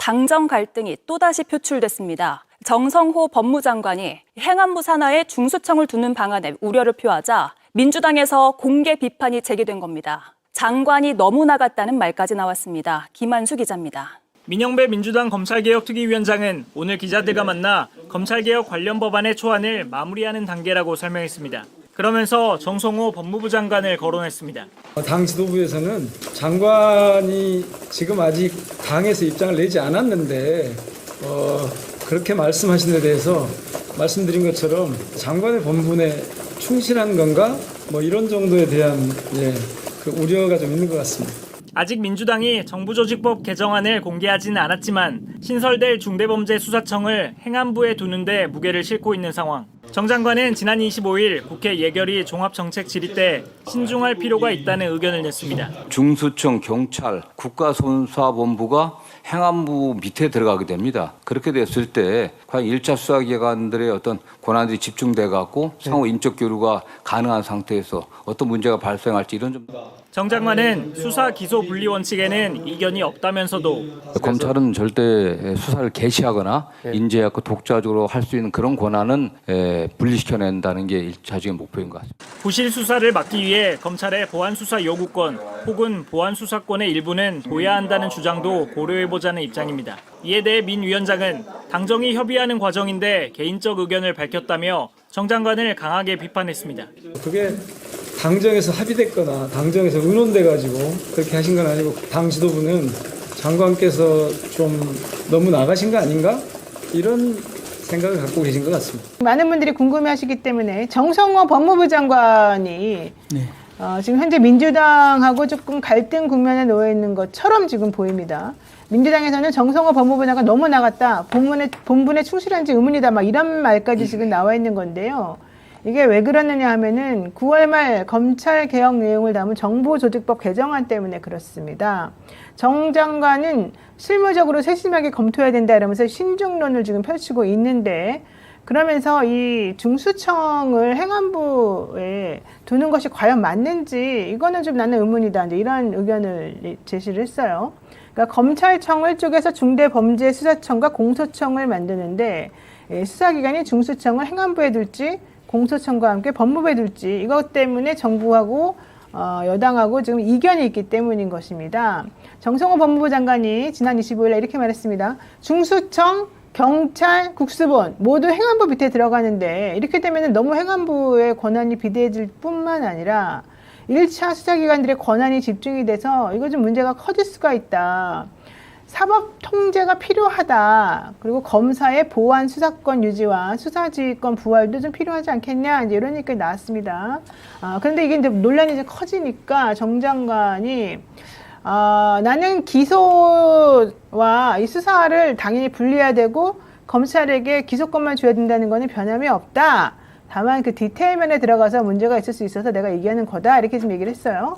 당정 갈등이 또다시 표출됐습니다. 정성호 법무장관이 행안부 산하에 중수청을 두는 방안에 우려를 표하자 민주당에서 공개 비판이 제기된 겁니다. 장관이 너무 나갔다는 말까지 나왔습니다. 김한수 기자입니다. 민영배 민주당 검찰개혁특위위원장은 오늘 기자들과 만나 검찰개혁 관련 법안의 초안을 마무리하는 단계라고 설명했습니다. 그러면서 정성호 법무부 장관을 거론했습니다. 당 지도부에서는 장관이 지금 아직 당에서 입장을 내지 않았는데 그렇게 말씀하신 데 대해서 말씀드린 것처럼 장관의 본분에 충실한 건가? 이런 정도에 대한 그 우려가 좀 있는 것 같습니다. 아직 민주당이 정부조직법 개정안을 공개하지는 않았지만 신설될 중대범죄수사청을 행안부에 두는 데 무게를 싣고 있는 상황. 정 장관은 지난 25일 국회 예결위 종합정책질의 때 신중할 필요가 있다는 의견을 냈습니다. 중수청, 경찰, 국가수사본부가 행안부 밑에 들어가게 됩니다. 그렇게 됐을 때 과연 1차 수사기관들의 어떤 권한들이 집중돼 갖고 상호 인적 교류가 가능한 상태에서 어떤 문제가 발생할지 이런 점. 정 장관은 수사 기소 분리 원칙에는 이견이 없다면서도 검찰은 절대 수사를 개시하거나 인재하고 독자적으로 할 수 있는 그런 권한은 분리시켜낸다는 게 1차적인 목표인 것 같습니다. 부실 수사를 막기 위해 검찰의 보안수사 요구권 혹은 보안수사권의 일부는 둬야 한다는 주장도 고려해보자는 입장입니다. 이에 대해 민 위원장은 당정이 협의하는 과정인데 개인적 의견을 밝혔다며 정 장관을 강하게 비판했습니다. 그게 당정에서 합의됐거나 당정에서 의논돼가지고 그렇게 하신 건 아니고 당 지도부는 장관께서 좀 너무 나가신 거 아닌가? 이런 생각을 갖고 계신 것 같습니다. 많은 분들이 궁금해하시기 때문에 정성호 법무부 장관이 지금 현재 민주당하고 조금 갈등 국면에 놓여 있는 것처럼 지금 보입니다. 민주당에서는 정성호 법무부 장관 너무 나갔다. 본분에 충실한지 의문이다. 막 이런 말까지 지금 나와 있는 건데요. 이게 왜 그러느냐 하면은 9월 말 검찰 개혁 내용을 담은 정보조직법 개정안 때문에 그렇습니다. 정 장관은 실무적으로 세심하게 검토해야 된다 이러면서 신중론을 지금 펼치고 있는데 그러면서 이 중수청을 행안부에 두는 것이 과연 맞는지 이거는 좀 나는 의문이다. 이제 이런 의견을 제시를 했어요. 그러니까 검찰청을 쪼개서 중대범죄수사청과 공소청을 만드는데 수사기관이 중수청을 행안부에 둘지 공소청과 함께 법무부에 둘지 이것 때문에 정부하고 여당하고 지금 이견이 있기 때문인 것입니다. 정성호 법무부 장관이 지난 25일에 이렇게 말했습니다. 중수청, 경찰, 국수본 모두 행안부 밑에 들어가는데 이렇게 되면 너무 행안부의 권한이 비대해질 뿐만 아니라 1차 수사기관들의 권한이 집중이 돼서 이거 좀 문제가 커질 수가 있다. 사법 통제가 필요하다. 그리고 검사의 보안 수사권 유지와 수사지휘권 부활도 좀 필요하지 않겠냐. 이제 이런 얘기가 나왔습니다. 그런데 이게 이제 논란이 이제 커지니까 정 장관이 나는 기소와 이 수사를 당연히 분리해야 되고 검찰에게 기소권만 줘야 된다는 거는 변함이 없다. 다만 그 디테일 면에 들어가서 문제가 있을 수 있어서 내가 얘기하는 거다. 이렇게 좀 얘기를 했어요.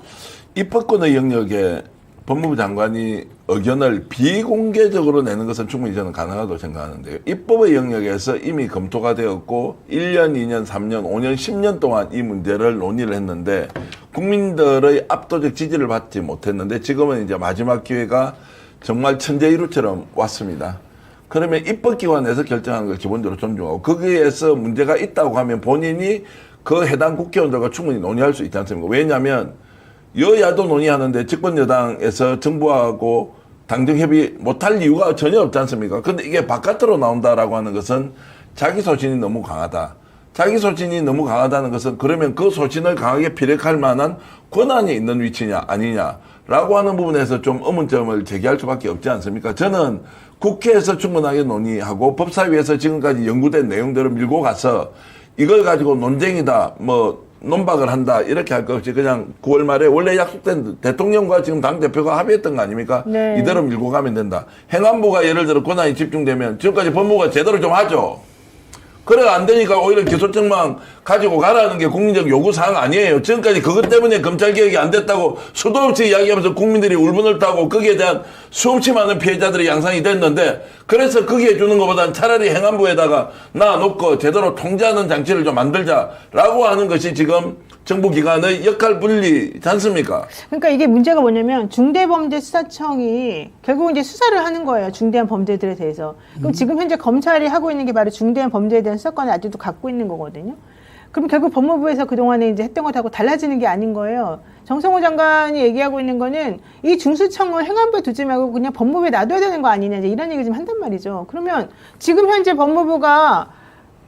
입법권의 영역에 법무부 장관이 의견을 비공개적으로 내는 것은 충분히 저는 가능하다고 생각하는데요. 입법의 영역에서 이미 검토가 되었고 1년, 2년, 3년, 5년, 10년 동안 이 문제를 논의를 했는데 국민들의 압도적 지지를 받지 못했는데 지금은 이제 마지막 기회가 정말 천재이루처럼 왔습니다. 그러면 입법기관에서 결정하는 걸 기본적으로 존중하고 거기에서 문제가 있다고 하면 본인이 그 해당 국회의원들과 충분히 논의할 수 있지 않습니까? 왜냐하면 여야도 논의하는데 집권여당에서 정부하고 당정협의 못할 이유가 전혀 없지 않습니까? 근데 이게 바깥으로 나온다라고 하는 것은 자기 소신이 너무 강하다. 자기 소신이 너무 강하다는 것은 그러면 그 소신을 강하게 피력할 만한 권한이 있는 위치냐 아니냐라고 하는 부분에서 좀 의문점을 제기할 수밖에 없지 않습니까? 저는 국회에서 충분하게 논의하고 법사위에서 지금까지 연구된 내용들을 밀고 가서 이걸 가지고 논쟁이다 논박을 한다 이렇게 할 것 없이 그냥 9월 말에 원래 약속된 대통령과 지금 당대표가 합의했던 거 아닙니까? 네. 이대로 밀고 가면 된다. 행안부가 예를 들어 권한이 집중되면 지금까지 법무부가 제대로 좀 하죠. 그래 안 되니까 오히려 기소청만 가지고 가라는 게 국민적 요구사항 아니에요. 지금까지 그것 때문에 검찰개혁이 안 됐다고 수도 없이 이야기하면서 국민들이 울분을 타고 거기에 대한 수없이 많은 피해자들의 양상이 됐는데 그래서 거기에 주는 것보다는 차라리 행안부에다가 놔놓고 제대로 통제하는 장치를 좀 만들자라고 하는 것이 지금 정부기관의 역할 분리지 않습니까? 그러니까 이게 문제가 뭐냐면 중대범죄수사청이 결국 이제 수사를 하는 거예요. 중대한 범죄들에 대해서. 그럼 지금 현재 검찰이 하고 있는 게 바로 중대한 범죄에 대한 수사권을 아직도 갖고 있는 거거든요. 그럼 결국 법무부에서 그동안에 이제 했던 것하고 달라지는 게 아닌 거예요. 정성호 장관이 얘기하고 있는 거는 이 중수청을 행안부에 두지 말고 그냥 법무부에 놔둬야 되는 거 아니냐, 이제 이런 얘기 좀 한단 말이죠. 그러면 지금 현재 법무부가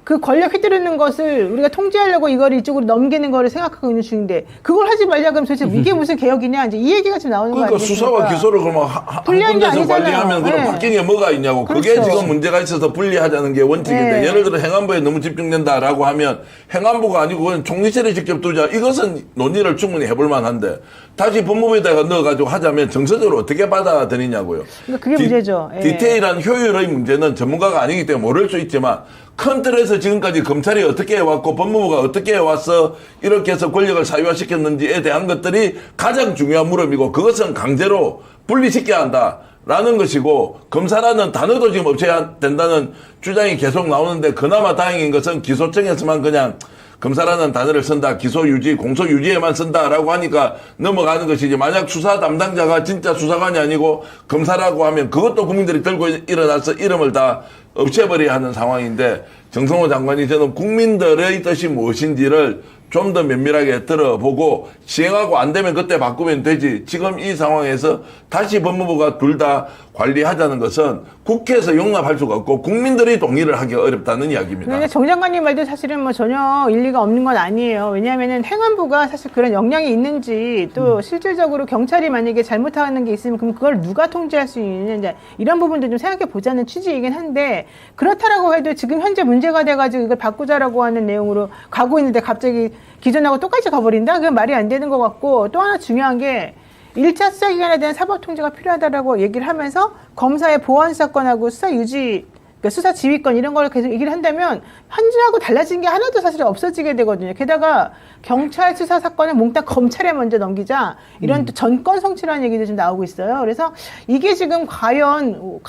그 권력 휘두르는 것을 우리가 통제하려고 이걸 이쪽으로 넘기는 거를 생각하고 있는 중인데 그걸 하지 말자 그러면 도대체 이게 무슨 개혁이냐, 이제 이 얘기가 지금 나오는 거 그러니까 아니겠습니까? 수사와 기소를 그러면 한 분리한 게 군데서 아니잖아요. 관리하면 그럼 네. 바뀐 게 뭐가 있냐고. 그게 그렇죠. 지금 문제가 있어서 분리하자는 게 원칙인데 네. 예를 들어 행안부에 너무 집중된다라고 하면 행안부가 아니고 그냥 총리실에 직접 두자. 이것은 논의를 충분히 해볼 만한데 다시 법무부에다가 넣어가지고 하자면 정서적으로 어떻게 받아들이냐고요. 그러니까 그게 문제죠. 예. 디테일한 효율의 문제는 전문가가 아니기 때문에 모를 수 있지만 큰 틀에서 지금까지 검찰이 어떻게 해왔고 법무부가 어떻게 해왔어 이렇게 해서 권력을 사유화시켰는지에 대한 것들이 가장 중요한 물음이고 그것은 강제로 분리시켜야 한다라는 것이고 검사라는 단어도 지금 없애야 된다는 주장이 계속 나오는데 그나마 다행인 것은 기소청에서만 그냥 검사라는 단어를 쓴다, 기소 유지, 공소 유지에만 쓴다라고 하니까 넘어가는 것이지 만약 수사 담당자가 진짜 수사관이 아니고 검사라고 하면 그것도 국민들이 들고 일어나서 이름을 다 없애버려야 하는 상황인데 정성호 장관이 저는 국민들의 뜻이 무엇인지를 좀 더 면밀하게 들어보고 시행하고 안 되면 그때 바꾸면 되지. 지금 이 상황에서 다시 법무부가 둘 다 관리하자는 것은 국회에서 용납할 수가 없고 국민들이 동의를 하기 어렵다는 이야기입니다. 그런데 정 장관님 말도 사실은 뭐 전혀 일리가 없는 건 아니에요. 왜냐하면은 행안부가 사실 그런 역량이 있는지 또 실질적으로 경찰이 만약에 잘못하는 게 있으면 그럼 그걸 누가 통제할 수 있느냐 이런 부분도 좀 생각해 보자는 취지이긴 한데 그렇다라고 해도 지금 현재 문제가 돼가지고 이걸 바꾸자라고 하는 내용으로 가고 있는데 갑자기 기존하고 똑같이 가버린다? 그건 말이 안 되는 것 같고 또 하나 중요한 게 1차 수사기관에 대한 사법 통제가 필요하다라고 얘기를 하면서 검사의 보안 수사권하고 수사 유지, 그러니까 수사 지휘권 이런 걸 계속 얘기를 한다면 현재하고 달라진 게 하나도 사실 없어지게 되거든요. 게다가 경찰 수사 사건을 몽땅 검찰에 먼저 넘기자 이런 또 전권 성취라는 얘기도 좀 나오고 있어요. 그래서 이게 지금 과연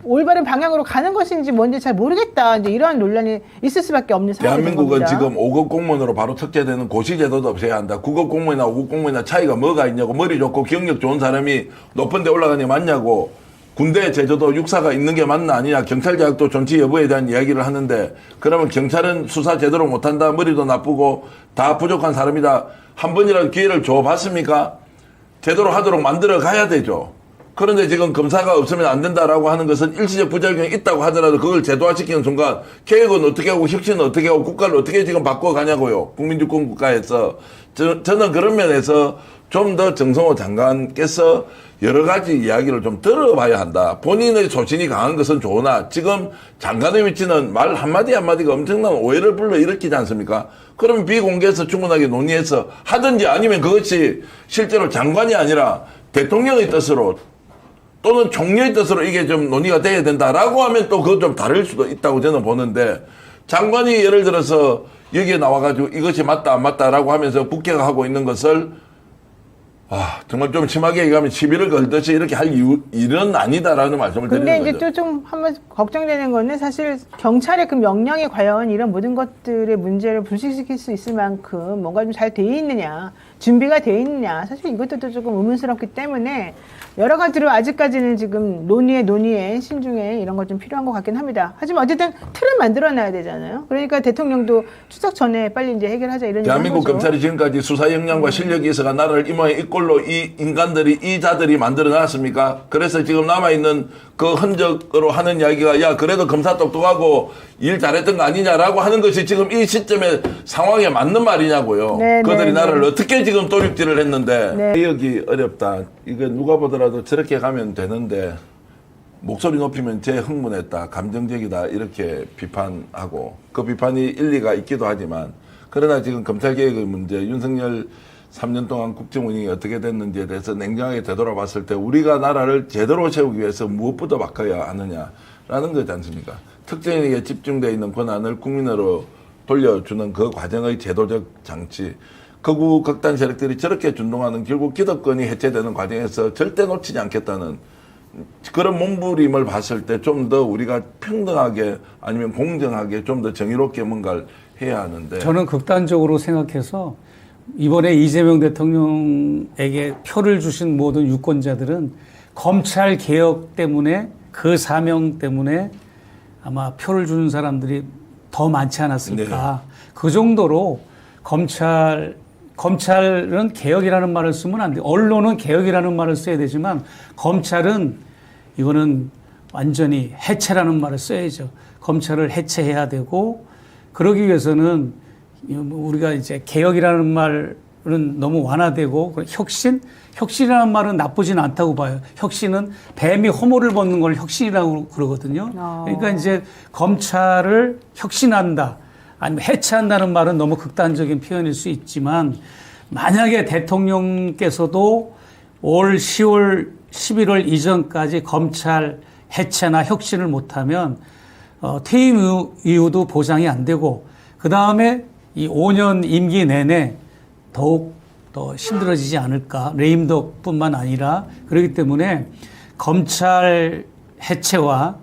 올바른 방향으로 가는 것인지 뭔지 잘 모르겠다. 이제 이런 논란이 있을 수밖에 없는 상황인 대한민국은 겁니다. 지금 5급 공무원으로 바로 특제되는 고시제도도 없애야 한다. 9급 공무원이나 5급 공무원이나 차이가 뭐가 있냐고. 머리 좋고 기억력 좋은 사람이 높은 데 올라가니 맞냐고. 군대 제도도 육사가 있는 게 맞나 아니냐. 경찰 자격도 존치 여부에 대한 이야기를 하는데 그러면 경찰은 수사 제대로 못한다. 머리도 나쁘고 다 부족한 사람이다. 한 번이라도 기회를 줘봤습니까? 제대로 하도록 만들어 가야 되죠. 그런데 지금 검사가 없으면 안 된다라고 하는 것은 일시적 부작용이 있다고 하더라도 그걸 제도화시키는 순간 계획은 어떻게 하고 혁신은 어떻게 하고 국가를 어떻게 지금 바꿔가냐고요. 국민주권 국가에서. 저는 그런 면에서 좀 더 정성호 장관께서 여러 가지 이야기를 좀 들어봐야 한다. 본인의 소신이 강한 것은 좋으나 지금 장관의 위치는 말 한마디 한마디가 엄청난 오해를 불러일으키지 않습니까? 그럼 비공개해서 충분하게 논의해서 하든지 아니면 그것이 실제로 장관이 아니라 대통령의 뜻으로 또는 총리의 뜻으로 이게 좀 논의가 돼야 된다라고 하면 또 그거 좀 다를 수도 있다고 저는 보는데 장관이 예를 들어서 여기에 나와가지고 이것이 맞다 안 맞다라고 하면서 국회가 하고 있는 것을 정말 좀 심하게 얘기하면 시비를 걸듯이 이렇게 할 일은 아니다라는 말씀을 드리는 근데 거죠. 이제 또 좀 한번 걱정되는 거는 사실 경찰의 그 명령이 과연 이런 모든 것들의 문제를 불식시킬 수 있을 만큼 뭔가 좀 잘 돼 있느냐, 준비가 돼 있느냐, 사실 이것도 또 조금 의문스럽기 때문에 여러 가지로 아직까지는 지금 논의에 신중에 이런 것 좀 필요한 것 같긴 합니다. 하지만 어쨌든 틀을 만들어놔야 되잖아요. 그러니까 대통령도 추석 전에 빨리 이제 해결하자 이런 대한민국 얘기한 거죠. 검찰이 지금까지 수사 역량과 실력이 있어가 나라를 이 모양 이 꼴로 이 인간들이 이 자들이 만들어 놨습니까? 그래서 지금 남아있는 그 흔적으로 하는 이야기가 야 그래도 검사 똑똑하고 일 잘했던 거 아니냐라고 하는 것이 지금 이 시점에 상황에 맞는 말이냐고요. 네, 그들이 네, 나라를 네. 어떻게 지금 도륙질을 했는데 네. 개혁이 어렵다. 이거 누가 보더라도 저렇게 가면 되는데 목소리 높이면 제 흥분했다, 감정적이다 이렇게 비판하고 그 비판이 일리가 있기도 하지만 그러나 지금 검찰개혁의 문제 윤석열 3년 동안 국정 운영이 어떻게 됐는지에 대해서 냉정하게 되돌아봤을 때 우리가 나라를 제대로 세우기 위해서 무엇부터 바꿔야 하느냐라는 거지 않습니까? 특정인에게 집중되어 있는 권한을 국민으로 돌려주는 그 과정의 제도적 장치 극우 극단 세력들이 저렇게 준동하는 결국 기득권이 해체되는 과정에서 절대 놓치지 않겠다는 그런 몸부림을 봤을 때 좀 더 우리가 평등하게 아니면 공정하게 좀 더 정의롭게 뭔가를 해야 하는데 저는 극단적으로 생각해서 이번에 이재명 대통령에게 표를 주신 모든 유권자들은 검찰 개혁 때문에 그 사명 때문에 아마 표를 주는 사람들이 더 많지 않았을까. 네. 그 정도로 검찰은 개혁이라는 말을 쓰면 안 돼. 언론은 개혁이라는 말을 써야 되지만 검찰은 이거는 완전히 해체라는 말을 써야죠. 검찰을 해체해야 되고 그러기 위해서는 우리가 이제 개혁이라는 말은 너무 완화되고 혁신이라는 말은 나쁘진 않다고 봐요. 혁신은 뱀이 허물을 벗는 걸 혁신이라고 그러거든요. 그러니까 이제 검찰을 혁신한다, 아니면 해체한다는 말은 너무 극단적인 표현일 수 있지만 만약에 대통령께서도 올 10월, 11월 이전까지 검찰 해체나 혁신을 못하면 퇴임 이후도 보장이 안 되고 그 다음에 이 5년 임기 내내 더욱 더 힘들어지지 않을까. 레임덕뿐만 아니라 그렇기 때문에 검찰 해체와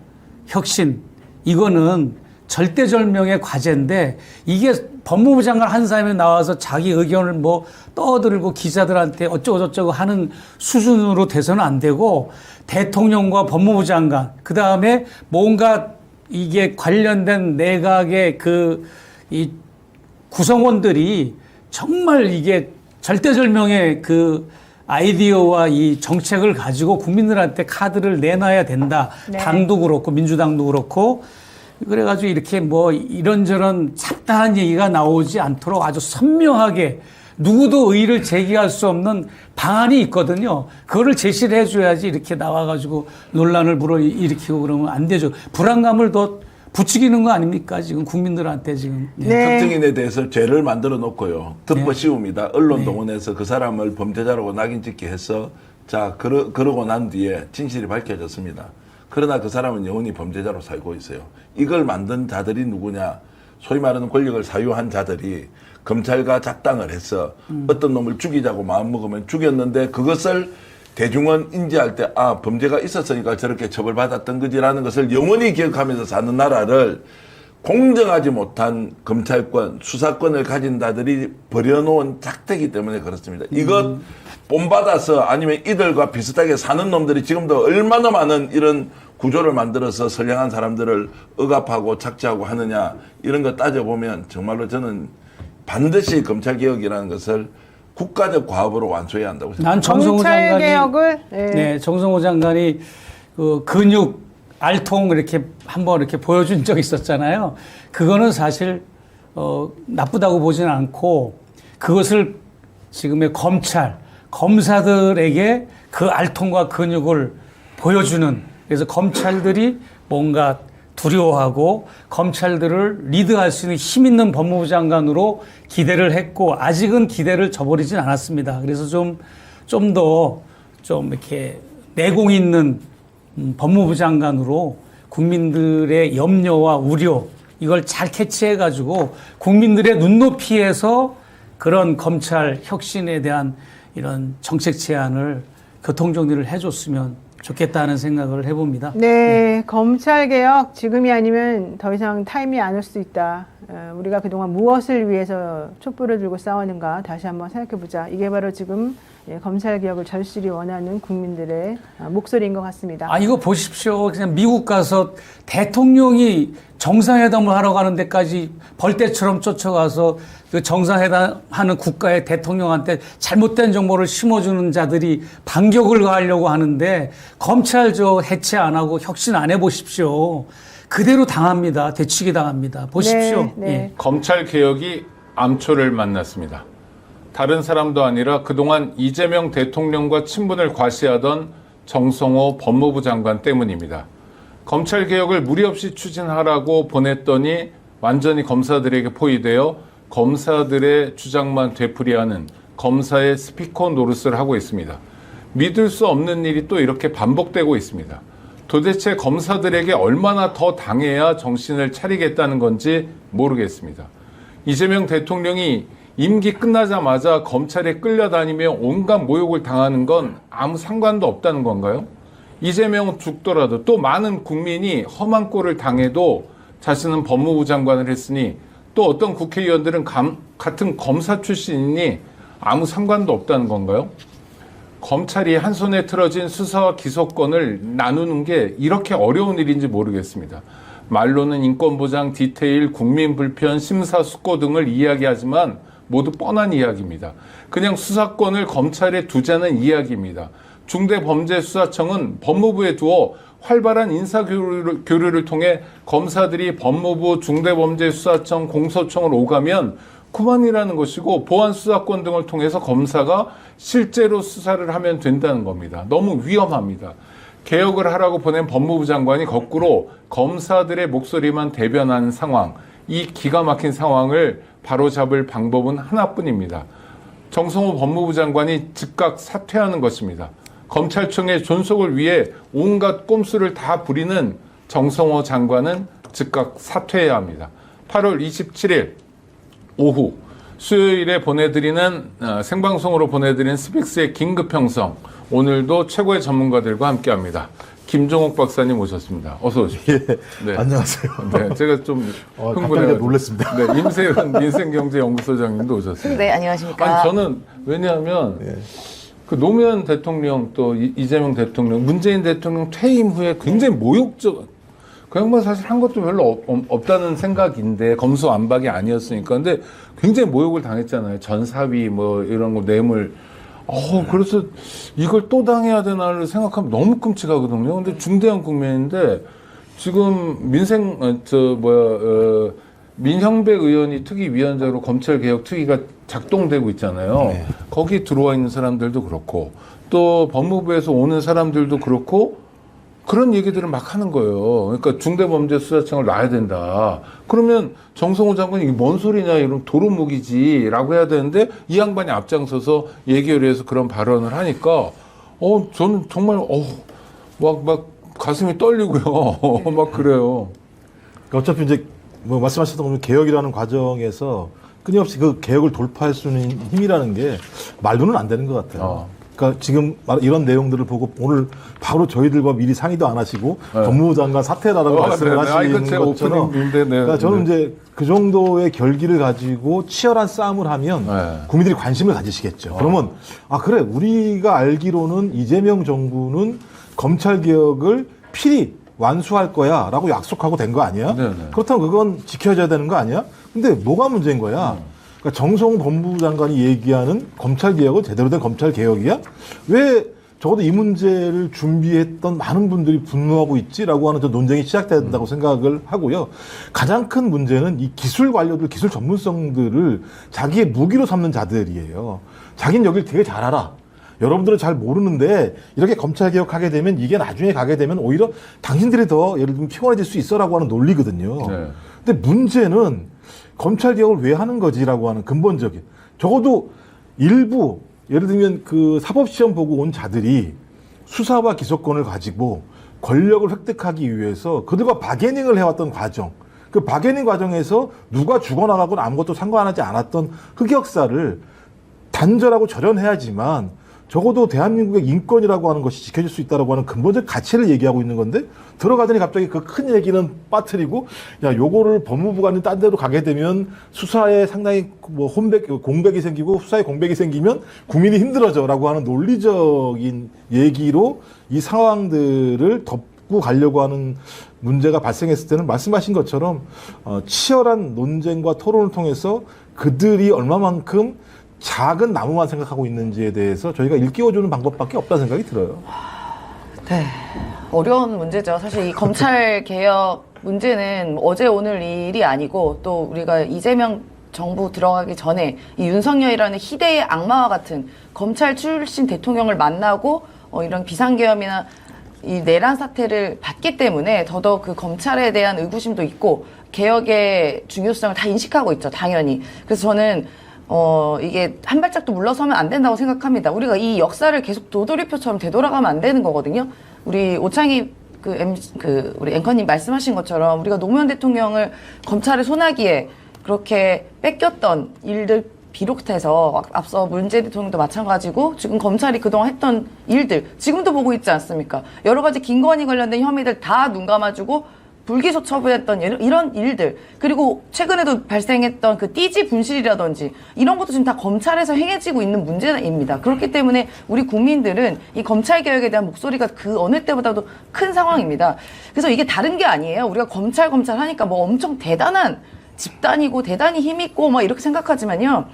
혁신 이거는 절대절명의 과제인데 이게 법무부 장관 한 사람이 나와서 자기 의견을 뭐 떠들고 기자들한테 어쩌고저쩌고 하는 수준으로 돼서는 안 되고 대통령과 법무부 장관 그다음에 뭔가 이게 관련된 내각의 이 구성원들이 정말 이게 절대절명의 그 아이디어와 이 정책을 가지고 국민들한테 카드를 내놔야 된다. 네. 당도 그렇고 민주당도 그렇고 그래가지고 이렇게 뭐 이런저런 잡다한 얘기가 나오지 않도록 아주 선명하게 누구도 의의를 제기할 수 없는 방안이 있거든요. 그거를 제시를 해줘야지 이렇게 나와가지고 논란을 불어일으키고 그러면 안 되죠. 불안감을 더 부추기는 거 아닙니까? 지금 국민들한테 지금. 네. 특정인에 대해서 죄를 만들어 놓고요. 덮어 씌웁니다. 언론 동원해서 그 사람을 범죄자라고 낙인 찍게 해서 자 그러고 난 뒤에 진실이 밝혀졌습니다. 그러나 그 사람은 영원히 범죄자로 살고 있어요. 이걸 만든 자들이 누구냐? 소위 말하는 권력을 사유한 자들이 검찰과 작당을 해서 어떤 놈을 죽이자고 마음먹으면 죽였는데 그것을 대중은 인지할 때 범죄가 있었으니까 저렇게 처벌받았던 거지라는 것을 영원히 기억하면서 사는 나라를 공정하지 못한 검찰권, 수사권을 가진 자들이 버려놓은 작대기 때문에 그렇습니다. 이것 본받아서 아니면 이들과 비슷하게 사는 놈들이 지금도 얼마나 많은 이런 구조를 만들어서 선량한 사람들을 억압하고 착취하고 하느냐 이런 거 따져보면 정말로 저는 반드시 검찰개혁이라는 것을 국가적 과업으로 완수해야 한다고 생각합니다. 난 정성호 장관이 검찰개혁을 네, 정성호 장관이 그 근육 알통 이렇게 한번 이렇게 보여준 적이 있었잖아요. 그거는 사실 나쁘다고 보지는 않고 그것을 지금의 검사들에게 그 알통과 근육을 보여주는 그래서 검찰들이 뭔가 두려워하고 검찰들을 리드할 수 있는 힘 있는 법무부 장관으로 기대를 했고 아직은 기대를 저버리진 않았습니다. 그래서 좀 더 이렇게 내공 있는 법무부 장관으로 국민들의 염려와 우려 이걸 잘 캐치해가지고 국민들의 눈높이에서 그런 검찰 혁신에 대한 이런 정책 제안을 교통정리를 해줬으면 좋겠다는 생각을 해봅니다. 네, 검찰개혁 지금이 아니면 더 이상 타임이 안 올 수 있다. 우리가 그동안 무엇을 위해서 촛불을 들고 싸우는가 다시 한번 생각해보자. 이게 바로 지금 검찰개혁을 절실히 원하는 국민들의 목소리인 것 같습니다. 이거 보십시오. 그냥 미국 가서 대통령이 정상회담을 하러 가는 데까지 벌떼처럼 쫓아가서 그 정상회담 하는 국가의 대통령한테 잘못된 정보를 심어주는 자들이 반격을 가하려고 하는데 검찰 해체 안 하고 혁신 안 해보십시오. 그대로 당합니다. 되치기 당합니다. 보십시오. 네, 네. 검찰 개혁이 암초를 만났습니다. 다른 사람도 아니라 그동안 이재명 대통령과 친분을 과시하던 정성호 법무부 장관 때문입니다. 검찰 개혁을 무리 없이 추진하라고 보냈더니 완전히 검사들에게 포위되어 검사들의 주장만 되풀이하는 검사의 스피커 노릇을 하고 있습니다. 믿을 수 없는 일이 또 이렇게 반복되고 있습니다. 도대체 검사들에게 얼마나 더 당해야 정신을 차리겠다는 건지 모르겠습니다. 이재명 대통령이 임기 끝나자마자 검찰에 끌려다니며 온갖 모욕을 당하는 건 아무 상관도 없다는 건가요? 이재명 죽더라도 또 많은 국민이 험한 꼴을 당해도 자신은 법무부 장관을 했으니 또 어떤 국회의원들은 같은 검사 출신이니 아무 상관도 없다는 건가요? 검찰이 한 손에 틀어진 수사와 기소권을 나누는 게 이렇게 어려운 일인지 모르겠습니다. 말로는 인권보장, 디테일, 국민 불편, 심사숙고 등을 이야기하지만 모두 뻔한 이야기입니다. 그냥 수사권을 검찰에 두자는 이야기입니다. 중대범죄수사청은 법무부에 두어 활발한 인사교류를 통해 검사들이 법무부, 중대범죄수사청, 공소청을 오가면 그만이라는 것이고 보안수사권 등을 통해서 검사가 실제로 수사를 하면 된다는 겁니다. 너무 위험합니다. 개혁을 하라고 보낸 법무부 장관이 거꾸로 검사들의 목소리만 대변하는 상황, 이 기가 막힌 상황을 바로잡을 방법은 하나뿐입니다. 정성호 법무부 장관이 즉각 사퇴하는 것입니다. 검찰청의 존속을 위해 온갖 꼼수를 다 부리는 정성호 장관은 즉각 사퇴해야 합니다. 8월 27일 오후 수요일에 생방송으로 보내드리는 스픽스의 긴급형성, 오늘도 최고의 전문가들과 함께합니다. 김종옥 박사님 오셨습니다. 어서 오십시오. 예, 네. 안녕하세요. 네, 제가 좀 깜짝이야 놀랐습니다. 네, 임세현 민생경제연구소장님도 오셨습니다. 네, 안녕하십니까. 아니, 저는 왜냐하면 그 노무현 대통령 또 이재명 대통령, 문재인 대통령 퇴임 후에 굉장히 모욕적, 그 양반 사실 한 것도 별로 없다는 생각인데 검수완박이 아니었으니까. 근데 굉장히 모욕을 당했잖아요. 전사위 뭐 이런 거 뇌물. 그래서 이걸 또 당해야 되나를 생각하면 너무 끔찍하거든요. 근데 중대한 국면인데 지금 민형배 의원이 특위위원장으로 검찰개혁 특위가 작동되고 있잖아요. 네. 거기 들어와 있는 사람들도 그렇고 또 법무부에서 오는 사람들도 그렇고 그런 얘기들을 막 하는 거예요. 그러니까 중대범죄수사청을 놔야 된다. 그러면 정성호 장관이 이게 뭔 소리냐, 이런 도루묵이지라고 해야 되는데 이 양반이 앞장서서 얘기를 해서 그런 발언을 하니까 저는 정말 막 가슴이 떨리고요. 막 그래요. 그러니까 어차피 이제 뭐 말씀하셨던 것처럼 개혁이라는 과정에서 끊임없이 그 개혁을 돌파할 수 있는 힘이라는 게 말로는 안 되는 것 같아요. 그러니까 지금 이런 내용들을 보고 오늘 바로 저희들과 미리 상의도 안 하시고 법무부 장관 사퇴라라고 말씀을 하시는 것처럼 그러니까 저는 이제 그 정도의 결기를 가지고 치열한 싸움을 하면 국민들이 관심을 가지시겠죠. 그러면 그래, 우리가 알기로는 이재명 정부는 검찰 개혁을 필히 완수할 거야 라고 약속하고 된 거 아니야? 그렇다면 그건 지켜져야 되는 거 아니야? 근데 뭐가 문제인 거야? 그러니까 정성호 법무부 장관이 얘기하는 검찰 개혁은 제대로 된 검찰 개혁이야? 왜 적어도 이 문제를 준비했던 많은 분들이 분노하고 있지라고 하는 저 논쟁이 시작돼야 된다고 생각을 하고요. 가장 큰 문제는 이 기술 관료들, 기술 전문성들을 자기의 무기로 삼는 자들이에요. 자기는 여길 되게 잘 알아. 여러분들은 잘 모르는데 이렇게 검찰 개혁하게 되면 이게 나중에 가게 되면 오히려 당신들이 더 예를 들면 피곤해질 수 있어라고 하는 논리거든요. 근데 문제는 검찰 개혁을 왜 하는 거지라고 하는 근본적인, 적어도 일부 예를 들면 그 사법시험 보고 온 자들이 수사와 기소권을 가지고 권력을 획득하기 위해서 그들과 바게닝을 해왔던 과정, 그 바게닝 과정에서 누가 죽어나가거나 아무것도 상관하지 않았던 흑역사를 단절하고 절연해야지만 적어도 대한민국의 인권이라고 하는 것이 지켜질 수 있다라고 하는 근본적 가치를 얘기하고 있는 건데, 들어가더니 갑자기 그 큰 얘기는 빠뜨리고, 야, 요거를 법무부가 아닌 딴 데로 가게 되면 수사에 상당히 뭐 공백이 생기고 수사에 공백이 생기면 국민이 힘들어져라고 하는 논리적인 얘기로 이 상황들을 덮고 가려고 하는 문제가 발생했을 때는 말씀하신 것처럼 치열한 논쟁과 토론을 통해서 그들이 얼마만큼 작은 나무만 생각하고 있는지에 대해서 저희가 일깨워주는 방법밖에 없다는 생각이 들어요. 네, 어려운 문제죠. 사실 이 검찰 개혁 문제는 어제 오늘 일이 아니고, 또 우리가 이재명 정부 들어가기 전에 이 윤석열이라는 희대의 악마와 같은 검찰 출신 대통령을 만나고 이런 비상계엄이나 이 내란 사태를 봤기 때문에 더더욱 그 검찰에 대한 의구심도 있고 개혁의 중요성을 다 인식하고 있죠, 당연히. 그래서 저는 이게 한 발짝도 물러서면 안 된다고 생각합니다. 우리가 이 역사를 계속 도돌이표처럼 되돌아가면 안 되는 거거든요. 우리 오창희 우리 앵커님 말씀하신 것처럼 우리가 노무현 대통령을 검찰의 소나기에 그렇게 뺏겼던 일들 비롯해서 앞서 문재인 대통령도 마찬가지고 지금 검찰이 그동안 했던 일들 지금도 보고 있지 않습니까? 여러 가지 김건희 관련된 혐의들 다 눈 감아주고 불기소 처분했던 이런 일들, 그리고 최근에도 발생했던 그 띠지 분실이라든지 이런 것도 지금 다 검찰에서 행해지고 있는 문제입니다. 그렇기 때문에 우리 국민들은 이 검찰 개혁에 대한 목소리가 그 어느 때보다도 큰 상황입니다. 그래서 이게 다른 게 아니에요. 우리가 검찰 하니까 뭐 엄청 대단한 집단이고 대단히 힘있고 뭐 이렇게 생각하지만요.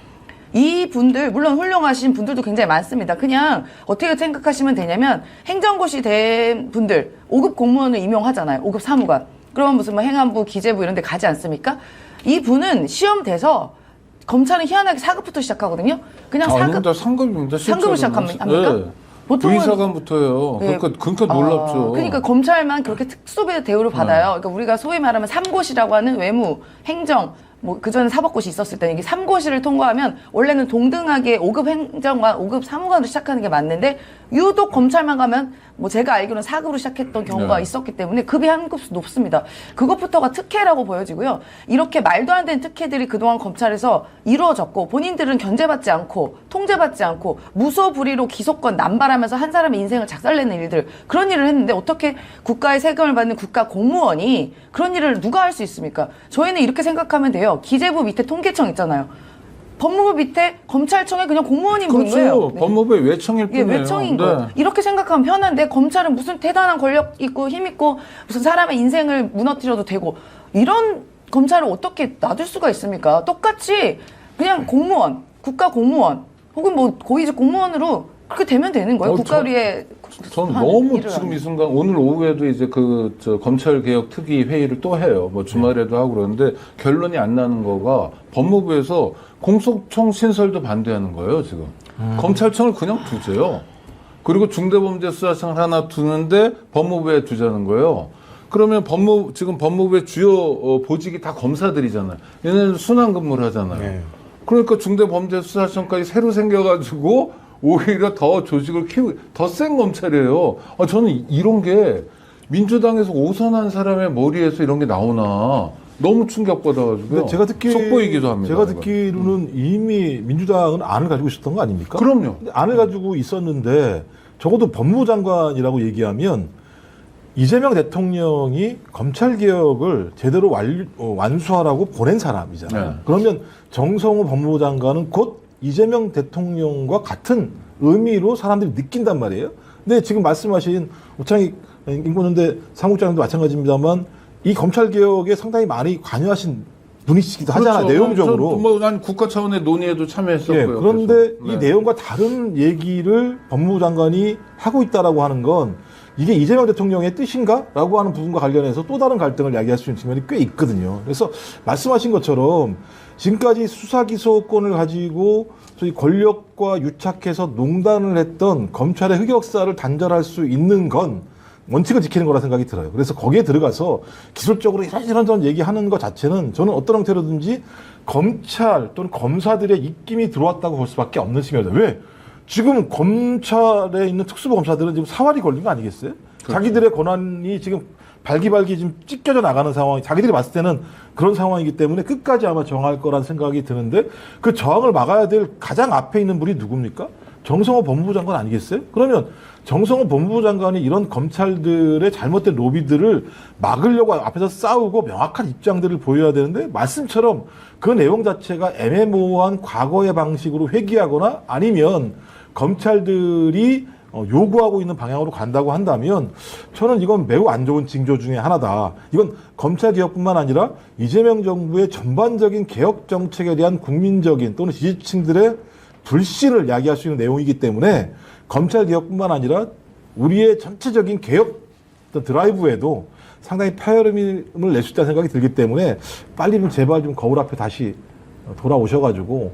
이 분들, 물론 훌륭하신 분들도 굉장히 많습니다. 그냥 어떻게 생각하시면 되냐면 행정고시 된 분들 5급 공무원을 임용하잖아요. 5급 사무관. 그러면 무슨 뭐 행안부, 기재부 이런 데 가지 않습니까? 이 분은 시험 돼서 검찰은 희한하게 4급부터 시작하거든요. 그냥 4급. 아닙니다. 상급입니다. 3급을 시작합니까? 네. 보통은 부의사관부터요. 네. 그러니까 놀랍죠. 그러니까 검찰만 그렇게 특수배 대우를 받아요. 그러니까 우리가 소위 말하면 3고시라고 하는 외무, 행정, 뭐 그전에 사법고시 있었을 때는 이게 3고시를 통과하면 원래는 동등하게 5급 행정관, 5급 사무관으로 시작하는 게 맞는데 유독 검찰만 가면 뭐 제가 알기로는 4급으로 시작했던 경우가 있었기 때문에 급이 한 급수 높습니다. 그것부터가 특혜라고 보여지고요. 이렇게 말도 안 되는 특혜들이 그동안 검찰에서 이루어졌고 본인들은 견제받지 않고 통제받지 않고 무소불위로 기소권 남발하면서 한 사람의 인생을 작살내는 일들, 그런 일을 했는데 어떻게 국가의 세금을 받는 국가 공무원이 그런 일을 누가 할 수 있습니까? 저희는 이렇게 생각하면 돼요. 기재부 밑에 통계청 있잖아요. 법무부 밑에 검찰청에 그냥 공무원이 있는 그렇죠. 거예요. 네. 법무부의 외청일 이게 뿐이에요. 외청인 네. 거예요. 이렇게 생각하면 편한데 검찰은 무슨 대단한 권력 있고 힘 있고 무슨 사람의 인생을 무너뜨려도 되고 이런 검찰을 어떻게 놔둘 수가 있습니까? 똑같이 그냥 공무원, 국가 공무원 혹은 뭐 고위직 공무원으로 그렇게 되면 되는 거예요. 국가위에 전 너무 지금 이 순간 오늘 오후에도 이제 검찰개혁 특위 회의를 또 해요. 뭐 주말에도 하고 그러는데 결론이 안 나는 거가 법무부에서 공소청 신설도 반대하는 거예요, 지금. 검찰청을 그냥 두세요. 그리고 중대범죄수사청을 하나 두는데 법무부에 두자는 거예요. 그러면 지금 법무부의 주요 보직이 다 검사들이잖아요. 얘네는 순환 근무를 하잖아요. 네. 그러니까 중대범죄수사청까지 새로 생겨가지고 오히려 더 조직을 키우고 더 센 검찰이에요. 저는 이런 게 민주당에서 오선한 사람의 머리에서 이런 게 나오나 너무 충격받아가지고요. 제가 속보이기도 합니다. 제가 듣기로는 이미 민주당은 안을 가지고 있었던 거 아닙니까? 그럼요. 근데 안을 가지고 있었는데 적어도 법무부 장관이라고 얘기하면 이재명 대통령이 검찰 개혁을 제대로 완수하라고 보낸 사람이잖아요. 네. 그러면 정성호 법무부 장관은 곧 이재명 대통령과 같은 의미로 사람들이 느낀단 말이에요. 근데 지금 말씀하신 우창익 인권연대 사무국장님도 마찬가지입니다만 이 검찰 개혁에 상당히 많이 관여하신 분이시기도 하잖아요. 내용적으로. 난 국가 차원의 논의에도 참여했었고요. 예, 그런데 계속. 이 내용과 다른 얘기를 법무부 장관이 하고 있다라고 하는 건 이게 이재명 대통령의 뜻인가라고 하는 부분과 관련해서 또 다른 갈등을 야기할 수 있는 측면이 꽤 있거든요. 그래서 말씀하신 것처럼 지금까지 수사기소권을 가지고 소위 권력과 유착해서 농단을 했던 검찰의 흑역사를 단절할 수 있는 건 원칙을 지키는 거라 생각이 들어요. 그래서 거기에 들어가서 기술적으로 이런저런 얘기하는 것 자체는 저는 어떤 형태로든지 검찰 또는 검사들의 입김이 들어왔다고 볼 수밖에 없는 측면이다. 왜? 지금 검찰에 있는 특수부 검사들은 지금 사활이 걸린 거 아니겠어요? 그렇죠. 자기들의 권한이 지금 발기발기 지금 찢겨져 나가는 상황이 자기들이 봤을 때는 그런 상황이기 때문에 끝까지 아마 저항할 거란 생각이 드는데 그 저항을 막아야 될 가장 앞에 있는 분이 누굽니까? 정성호 법무부 장관 아니겠어요? 그러면 정성호 법무부 장관이 이런 검찰들의 잘못된 로비들을 막으려고 앞에서 싸우고 명확한 입장들을 보여야 되는데 말씀처럼 그 내용 자체가 애매모호한 과거의 방식으로 회귀하거나 아니면 검찰들이 요구하고 있는 방향으로 간다고 한다면 저는 이건 매우 안 좋은 징조 중에 하나다. 이건 검찰 개혁뿐만 아니라 이재명 정부의 전반적인 개혁 정책에 대한 국민적인 또는 지지층들의 불신을 야기할 수 있는 내용이기 때문에 검찰 개혁뿐만 아니라 우리의 전체적인 개혁 드라이브에도 상당히 파열음을 낼 수 있다는 생각이 들기 때문에 빨리 좀 제발 좀 거울 앞에 다시 돌아오셔가지고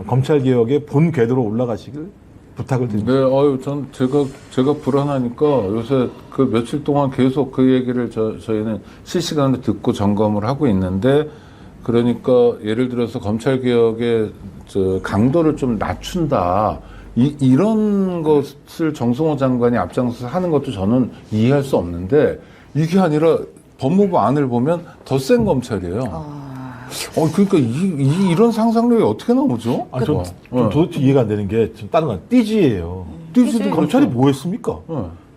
검찰 개혁의 본 궤도로 올라가시길 부탁을 드립니다. 네, 전 제가 불안하니까 요새 그 며칠 동안 계속 그 얘기를 저희는 실시간으로 듣고 점검을 하고 있는데 그러니까 예를 들어서 검찰 개혁의 강도를 좀 낮춘다. 이런 것을 정성호 장관이 앞장서서 하는 것도 저는 이해할 수 없는데 이게 아니라 법무부 안을 보면 더 센 검찰이에요. 그러니까 이런 상상력이 어떻게 나오죠? 아, 좀 도대체 이해가 안 되는 게 지금 다른 건 띠지예요. 띠지도 검찰이 뭐 했습니까?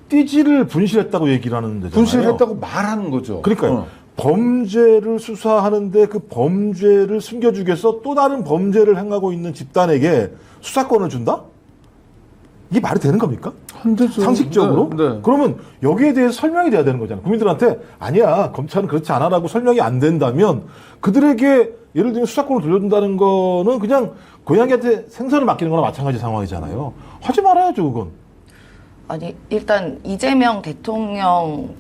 띠지를 분실했다고 얘기를 하는데 분실했다고 말하는 거죠. 그러니까요. 범죄를 수사하는데 그 범죄를 숨겨주기 위해서 또 다른 범죄를 행하고 있는 집단에게 수사권을 준다? 이게 말이 되는 겁니까? 안 되죠. 상식적으로? 네. 그러면 여기에 대해서 설명이 돼야 되는 거잖아요. 국민들한테 아니야, 검찰은 그렇지 않아라고 설명이 안 된다면 그들에게 예를 들면 수사권을 돌려준다는 거는 그냥 고양이한테 생선을 맡기는 거나 마찬가지 상황이잖아요. 하지 말아야죠, 그건. 아니, 일단 이재명 대통령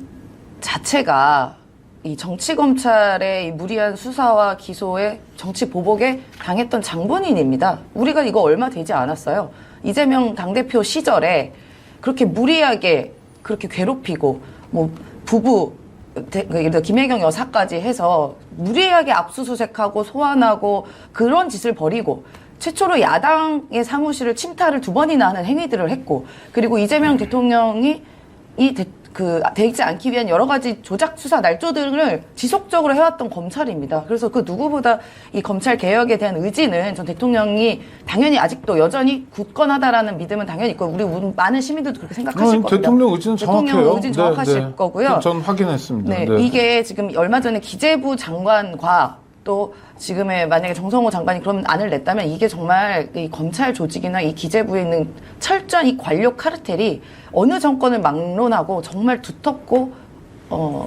자체가 이 정치검찰의 이 무리한 수사와 기소에 정치 보복에 당했던 장본인입니다. 우리가 이거 얼마 되지 않았어요. 이재명 당대표 시절에 그렇게 무리하게 그렇게 괴롭히고 뭐 부부 김혜경 여사까지 해서 무리하게 압수수색하고 소환하고 그런 짓을 벌이고 최초로 야당의 사무실을 침탈을 2번이나 하는 행위들을 했고 그리고 이재명 대통령이 되지 않기 위한 여러 가지 조작 수사 날조들을 지속적으로 해왔던 검찰입니다. 그래서 그 누구보다 이 검찰 개혁에 대한 의지는 전 대통령이 당연히 아직도 여전히 굳건하다라는 믿음은 당연히 있고 우리 많은 시민들도 그렇게 생각하실 겁니다. 대통령 의지는 정확해요. 대통령 의지는 정확하실 거고요. 전 확인했습니다. 네, 이게 지금 얼마 전에 기재부 장관과 또 지금의 만약에 정성호 장관이 그런 안을 냈다면 이게 정말 이 검찰 조직이나 이 기재부에 있는 철저한 이 관료 카르텔이 어느 정권을 막론하고 정말 두텁고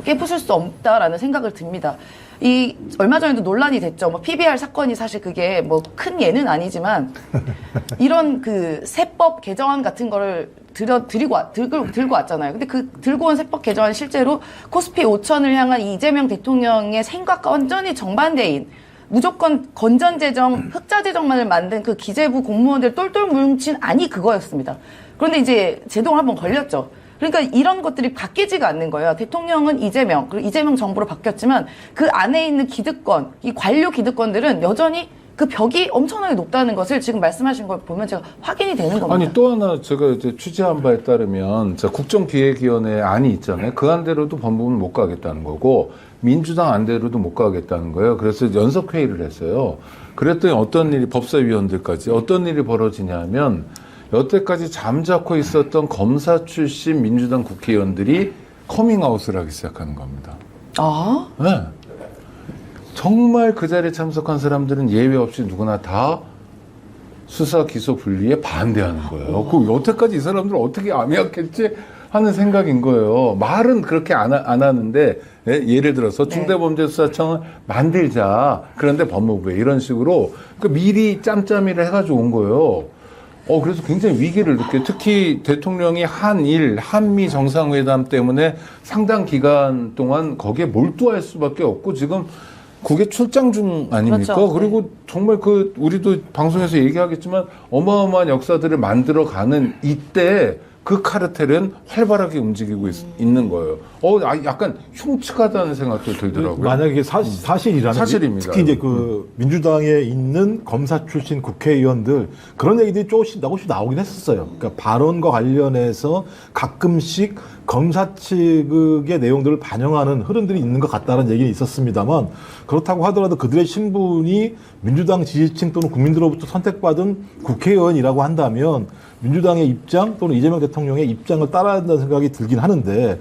깨부술 수 없다라는 생각을 듭니다. 이 얼마 전에도 논란이 됐죠. 뭐 PBR 사건이 사실 그게 뭐 큰 예는 아니지만 이런 그 세법 개정안 같은 거를 들고 왔잖아요. 근데 그 들고 온 세법 개정안 실제로 코스피 5천을 향한 이재명 대통령의 생각과 완전히 정반대인 무조건 건전재정, 흑자재정만을 만든 그 기재부 공무원들 똘똘 뭉친 안이 그거였습니다. 그런데 이제 제동을 한번 걸렸죠. 그러니까 이런 것들이 바뀌지가 않는 거예요. 대통령은 이재명, 그리고 이재명 정부로 바뀌었지만 그 안에 있는 기득권, 이 관료 기득권들은 여전히 그 벽이 엄청나게 높다는 것을 지금 말씀하신 걸 보면 제가 확인이 되는 겁니다. 아니 또 하나 제가 이제 취재한 바에 따르면 국정기획위원회 안이 있잖아요. 그 안대로도 법무부는 못 가겠다는 거고 민주당 안대로도 못 가겠다는 거예요. 그래서 연석회의를 했어요. 그랬더니 어떤 일이 법사위원들까지 어떤 일이 벌어지냐면 여태까지 잠자코 있었던 검사 출신 민주당 국회의원들이 커밍아웃을 하기 시작하는 겁니다. 아? 네. 정말 그 자리에 참석한 사람들은 예외 없이 누구나 다 수사 기소 분리에 반대하는 거예요. 그 여태까지 이 사람들 어떻게 암약했지 하는 생각인 거예요. 말은 그렇게 안 하는데 예를 들어서 중대범죄수사청을 만들자. 그런데 법무부에 이런 식으로 미리 짬짬이를 해가지고 온 거예요. 그래서 굉장히 위기를 느껴요. 특히 대통령이 한일, 한미 정상회담 때문에 상당 기간 동안 거기에 몰두할 수밖에 없고 지금 국외 출장 중 아닙니까? 그렇죠. 그리고 정말 우리도 방송에서 얘기하겠지만 어마어마한 역사들을 만들어가는 이때 그 카르텔은 활발하게 움직이고 있는 거예요. 약간 흉측하다는 생각도 들더라고요. 만약에 이게 사실이라면 사실입니다. 특히 이제 그 민주당에 있는 검사 출신 국회의원들 그런 얘기들이 조금씩 나오긴 했었어요. 그러니까 발언과 관련해서 가끔씩 검사 측의 내용들을 반영하는 흐름들이 있는 것 같다는 얘기는 있었습니다만 그렇다고 하더라도 그들의 신분이 민주당 지지층 또는 국민들로부터 선택받은 국회의원이라고 한다면 민주당의 입장 또는 이재명 대통령의 입장을 따라야 한다는 생각이 들긴 하는데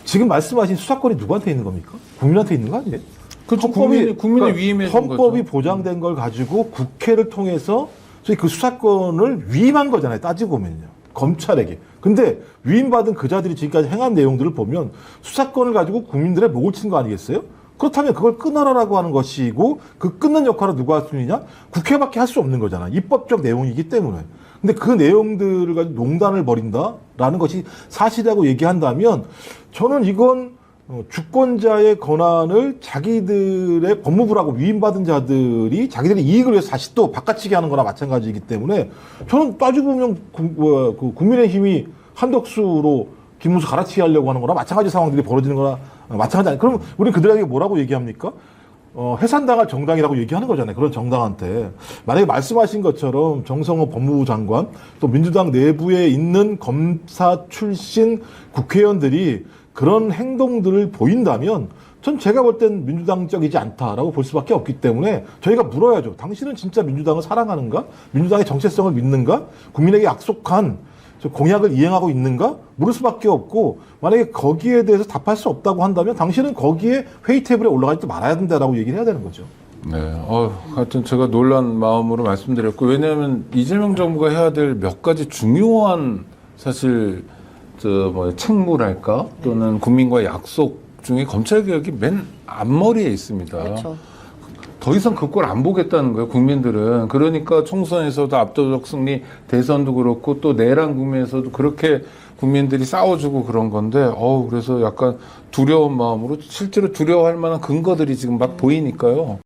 지금 말씀하신 수사권이 누구한테 있는 겁니까? 국민한테 있는 거 아니에요? 그렇죠. 국민의 위임에 헌법이 보장된 걸 가지고 국회를 통해서 소위 그 수사권을 위임한 거잖아요. 따지고 보면요. 검찰에게. 근데 위임받은 그자들이 지금까지 행한 내용들을 보면 수사권을 가지고 국민들의 목을 친 거 아니겠어요? 그렇다면 그걸 끊어라라고 하는 것이고 그 끊는 역할을 누가 할 수 있느냐? 국회밖에 할 수 없는 거잖아. 입법적 내용이기 때문에. 근데 그 내용들을 가지고 농단을 벌인다라는 것이 사실이라고 얘기한다면 저는 이건 주권자의 권한을 자기들의 법무부라고 위임받은 자들이 자기들의 이익을 위해서 다시 또 바꿔치기 하는 거나 마찬가지이기 때문에 저는 따지고 보면 국민의힘이 한덕수로 김문수 갈아치기 하려고 하는 거나 마찬가지 상황들이 벌어지는 거나 마찬가지 아니에요. 그럼 우리는 그들에게 뭐라고 얘기합니까? 해산당할 정당이라고 얘기하는 거잖아요. 그런 정당한테. 만약에 말씀하신 것처럼 정성호 법무부 장관 또 민주당 내부에 있는 검사 출신 국회의원들이 그런 행동들을 보인다면 전 제가 볼 땐 민주당적이지 않다라고 볼 수밖에 없기 때문에 저희가 물어야죠. 당신은 진짜 민주당을 사랑하는가? 민주당의 정체성을 믿는가? 국민에게 약속한 저 공약을 이행하고 있는가? 물을 수밖에 없고 만약에 거기에 대해서 답할 수 없다고 한다면 당신은 거기에 회의 테이블에 올라가지 말아야 된다라고 얘기를 해야 되는 거죠. 네, 하여튼 제가 놀란 마음으로 말씀드렸고, 왜냐하면 이재명 정부가 해야 될 몇 가지 중요한 사실 책무랄까 또는 국민과의 약속 중에 검찰 개혁이 맨 앞머리에 있습니다. 그렇죠. 더 이상 그 꼴 안 보겠다는 거예요, 국민들은. 그러니까 총선에서도 압도적 승리, 대선도 그렇고 또 내란 국면에서도 그렇게 국민들이 싸워주고 그런 건데, 그래서 약간 두려운 마음으로, 실제로 두려워할 만한 근거들이 지금 막 보이니까요.